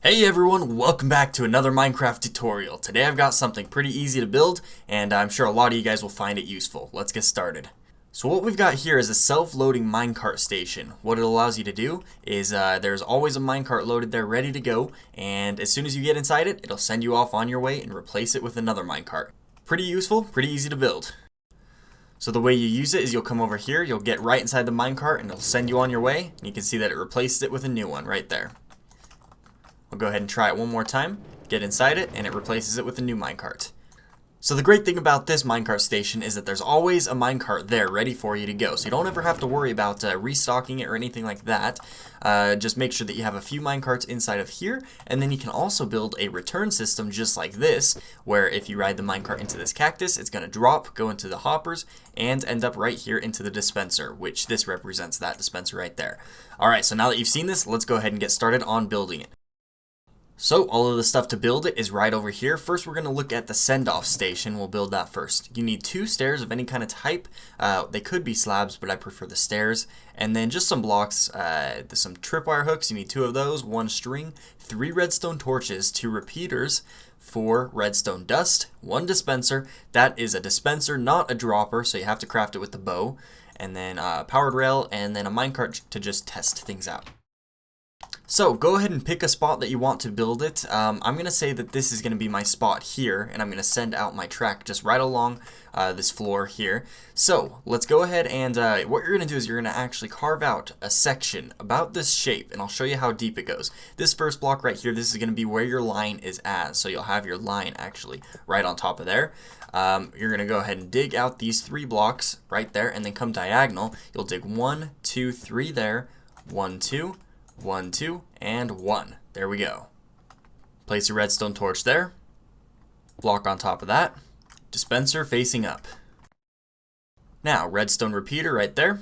Hey everyone, welcome back to another Minecraft tutorial. Today I've got something pretty easy to build, and I'm sure a lot of you guys will find it useful. Let's get started. So what we've got here is a self-loading minecart station. What it allows you to do is there's always a minecart loaded there ready to go, and as soon as you get inside it, it'll send you off on your way and replace it with another minecart. Pretty useful, pretty easy to build. So the way you use it is you'll come over here, you'll get right inside the minecart, and it'll send you on your way, and you can see that it replaced it with a new one right there. We'll go ahead and try it one more time, get inside it, and it replaces it with a new minecart. So the great thing about this minecart station is that there's always a minecart there ready for you to go. So you don't ever have to worry about restocking it or anything like that. Just make sure that you have a few minecarts inside of here, and then you can also build a return system just like this, where if you ride the minecart into this cactus, it's going to drop, go into the hoppers, and end up right here into the dispenser, which this represents that dispenser right there. Alright, so now that you've seen this, let's go ahead and get started on building it. So all of the stuff to build it is right over here. First we're going to look at the Sendoff Station. We'll build that first. You need 2 stairs of any kind of type. They could be slabs, but I prefer the stairs. And then just some blocks, some tripwire hooks. You need 2 of those, 1 string, 3 redstone torches, 2 repeaters, 4 redstone dust, 1 dispenser. That is a dispenser, not a dropper, so you have to craft it with the bow. And then a powered rail, and then a minecart to just test things out. So go ahead and pick a spot that you want to build it. I'm going to say that this is going to be my spot here, and I'm going to send out my track just right along this floor here. So let's go ahead and what you're going to do is you're going to actually carve out a section about this shape, and I'll show you how deep it goes. This first block right here, this is going to be where your line is at, so you'll have your line actually right on top of there. You're going to go ahead and dig out these 3 blocks right there, and then come diagonal. You'll dig 1, 2, 3 there, 1, 2, 1, 2, and 1. There we go. Place a redstone torch there. Block on top of that. Dispenser facing up. Now, redstone repeater right there.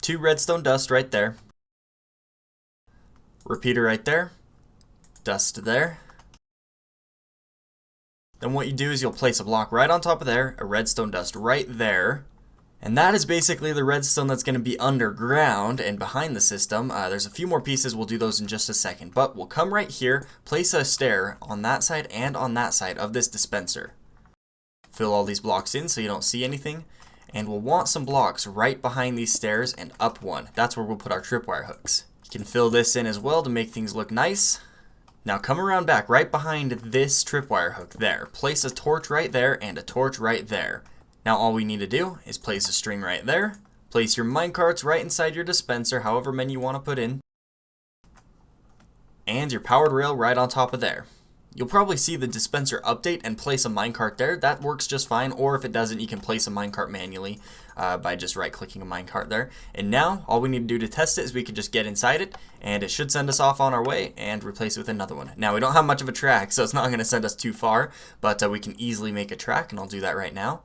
2 redstone dust right there. Repeater right there. Dust there. Then what you do is you'll place a block right on top of there, a redstone dust right there. And that is basically the redstone that's going to be underground and behind the system. There's a few more pieces, we'll do those in just a second. But we'll come right here, place a stair on that side and on that side of this dispenser. Fill all these blocks in so you don't see anything. And we'll want some blocks right behind these stairs and up 1. That's where we'll put our tripwire hooks. You can fill this in as well to make things look nice. Now come around back right behind this tripwire hook there. Place a torch right there and a torch right there. Now all we need to do is place a string right there, place your minecarts right inside your dispenser, however many you want to put in, and your powered rail right on top of there. You'll probably see the dispenser update and place a minecart there. That works just fine, or if it doesn't, you can place a minecart manually by just right-clicking a minecart there. And now, all we need to do to test it is we can just get inside it, and it should send us off on our way and replace it with another one. Now, we don't have much of a track, so it's not going to send us too far, but we can easily make a track, and I'll do that right now.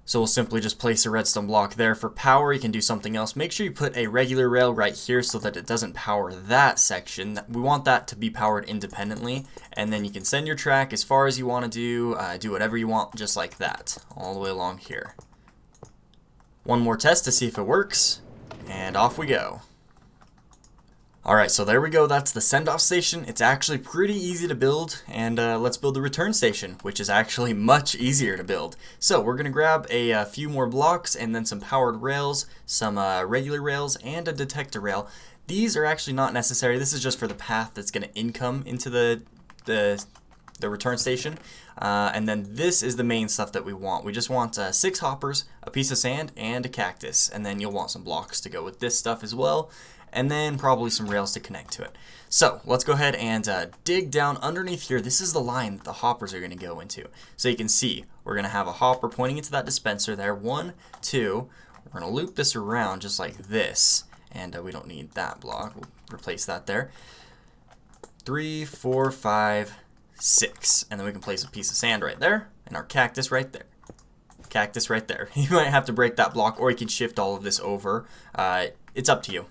So we'll simply just place a redstone block there. For power, you can do something else. Make sure you put a regular rail right here so that it doesn't power that section. We want that to be powered independently. And then you can send your track as far as you want to do whatever you want, just like that, all the way along here. One more test to see if it works, and off we go. Alright, so there we go, that's the Sendoff Station. It's actually pretty easy to build, and let's build the return station, which is actually much easier to build. So we're going to grab a few more blocks, and then some powered rails, some regular rails, and a detector rail. These are actually not necessary, this is just for the path that's going to income into the return station. And then this is the main stuff that we want. We just want 6 hoppers, a piece of sand, and a cactus, and then you'll want some blocks to go with this stuff as well. And then probably some rails to connect to it. So let's go ahead and dig down underneath here. This is the line that the hoppers are going to go into. So you can see we're going to have a hopper pointing into that dispenser there. 1, 2. We're going to loop this around just like this. And we don't need that block. We'll replace that there. 3, 4, 5, 6. And then we can place a piece of sand right there. And our cactus right there. Cactus right there. You might have to break that block, or you can shift all of this over. It's up to you.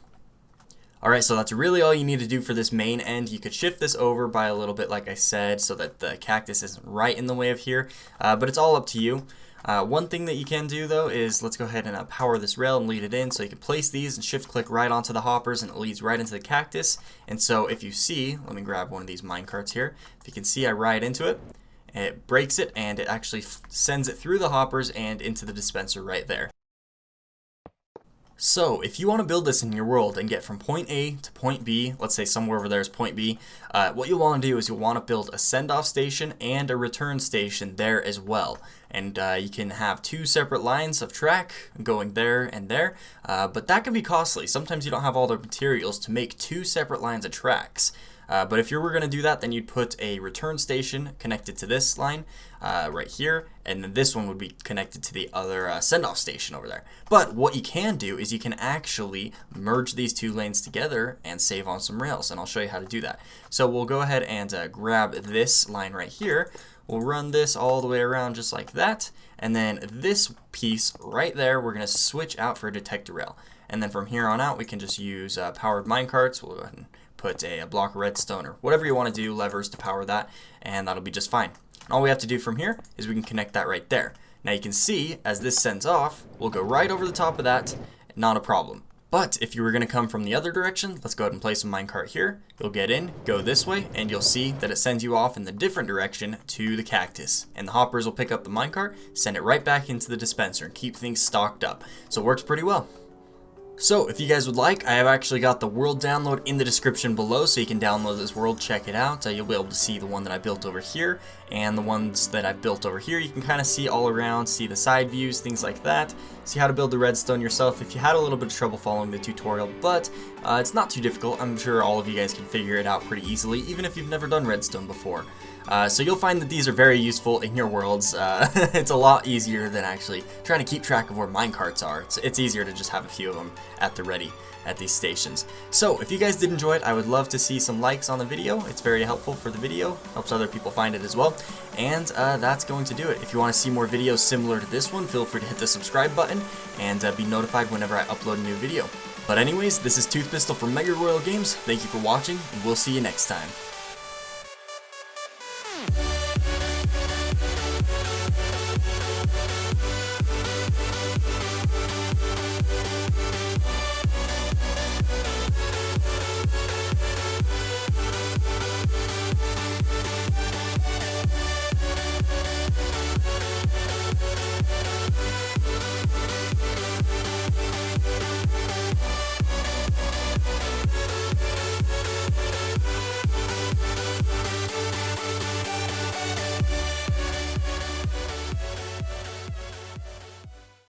Alright, so that's really all you need to do for this main end. You could shift this over by a little bit, like I said, so that the cactus isn't right in the way of here, but it's all up to you. One thing that you can do though is let's go ahead and power this rail and lead it in, so you can place these and shift click right onto the hoppers and it leads right into the cactus. And so if you see, let me grab one of these minecarts here, if you can see I ride into it, it breaks it and it actually sends it through the hoppers and into the dispenser right there. So, if you want to build this in your world and get from point A to point B, let's say somewhere over there is point B, what you'll want to do is you'll want to build a send-off station and a return station there as well. And you can have 2 separate lines of track going there and there, but that can be costly. Sometimes you don't have all the materials to make 2 separate lines of tracks. But if you were going to do that, then you'd put a return station connected to this line right here, and then this one would be connected to the other send-off station over there. But what you can do is you can actually merge these 2 lanes together and save on some rails, and I'll show you how to do that. So we'll go ahead and grab this line right here. We'll run this all the way around just like that, and then this piece right there we're going to switch out for a detector rail. And then from here on out we can just use powered minecarts. We'll go ahead and put a block of redstone or whatever you want to do, levers to power that, and that'll be just fine. And all we have to do from here is we can connect that right there. Now you can see as this sends off, we'll go right over the top of that, not a problem. But if you were going to come from the other direction, let's go ahead and place a minecart here. You'll get in, go this way, and you'll see that it sends you off in the different direction to the cactus. And the hoppers will pick up the minecart, send it right back into the dispenser, and keep things stocked up. So it works pretty well. So, if you guys would like, I have actually got the world download in the description below, so you can download this world, check it out. You'll be able to see the one that I built over here, and the ones that I've built over here. You can kind of see all around, see the side views, things like that. See how to build the redstone yourself if you had a little bit of trouble following the tutorial, but it's not too difficult. I'm sure all of you guys can figure it out pretty easily, even if you've never done redstone before. So you'll find that these are very useful in your worlds. It's a lot easier than actually trying to keep track of where minecarts are. It's easier to just have a few of them at the ready at these stations. So if you guys did enjoy it, I would love to see some likes on the video. It's very helpful for the video, helps other people find it as well. And that's going to do it. If you want to see more videos similar to this one, feel free to hit the subscribe button and be notified whenever I upload a new video. But anyways, this is Tooth Pistol from MegaRoyalGames. Thank you for watching, and we'll see you next time.